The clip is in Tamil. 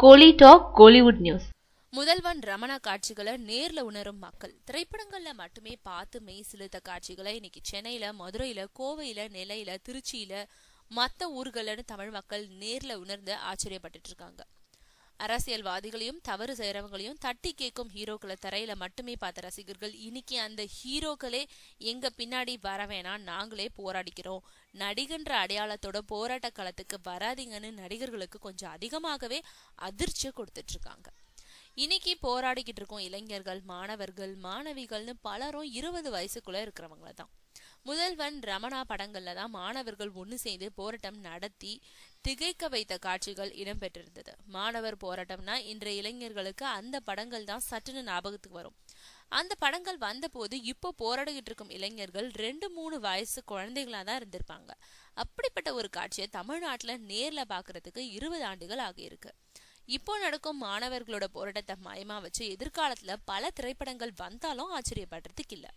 கோலி டாக் கோலிவுட் நியூஸ். முதல்வன் ரமணா காட்சிகளை நேர்ல உணரும் மக்கள் திரைப்படங்கள்ல மட்டுமே பார்த்து மெய் சிலுத்த காட்சிகளை இன்னைக்கு சென்னையில, மதுரையில, கோவையில, நெல்லையில, திருச்சியில, மத்த ஊர்கள்னு தமிழ் மக்கள் நேர்ல உணர்ந்து ஆச்சரியப்பட்டு இருக்காங்க. அரசியல்வாதிகளையும் தவறு செய்யறவங்களையும் தட்டி கேட்கும் ஹீரோக்களை தரையில மட்டுமே பார்த்த ரசிகர்கள் இன்னைக்கு அந்த ஹீரோக்களே எங்க பின்னாடி வர வேணாம், நாங்களே போராடிக்கிறோம், நடிகன்ற அடையாளத்தோட போராட்ட களத்துக்கு வராதிங்கன்னு நடிகர்களுக்கு கொஞ்சம் அதிகமாகவே அதிர்ச்சி கொடுத்துட்டு இருக்காங்க. இன்னைக்கு போராடிக்கிட்டு இருக்கோம் இளைஞர்கள், மாணவர்கள், மாணவிகள்னு பலரும் 20 வயசுக்குள்ள இருக்கிறவங்கள தான். முதல்வன் ரமணா படங்கள்ல தான் மாணவர்கள் ஒண்ணு சேர்ந்து போராட்டம் நடத்தி திகைக்க வைத்த காட்சிகள் இடம்பெற்றிருந்தது. மாணவர் போராட்டம்னா இன்றைய இளைஞர்களுக்கு அந்த படங்கள் தான் சட்டுன்னு ஞாபகத்துக்கு வரும். அந்த படங்கள் வந்த போது இப்போ போராடிக்கிட்டு இருக்கும் இளைஞர்கள் 2-3 வயசு குழந்தைகளா தான் இருந்திருப்பாங்க. அப்படிப்பட்ட ஒரு காட்சியை தமிழ்நாட்டுல நேர்ல பாக்குறதுக்கு 20 ஆண்டுகள் ஆகியிருக்கு. இப்போ நடக்கும் மாணவர்களோட போராட்டத்தை மையமா வச்சு எதிர்காலத்துல பல திரைப்படங்கள் வந்தாலும் ஆச்சரியப்படுறதுக்கு இல்ல.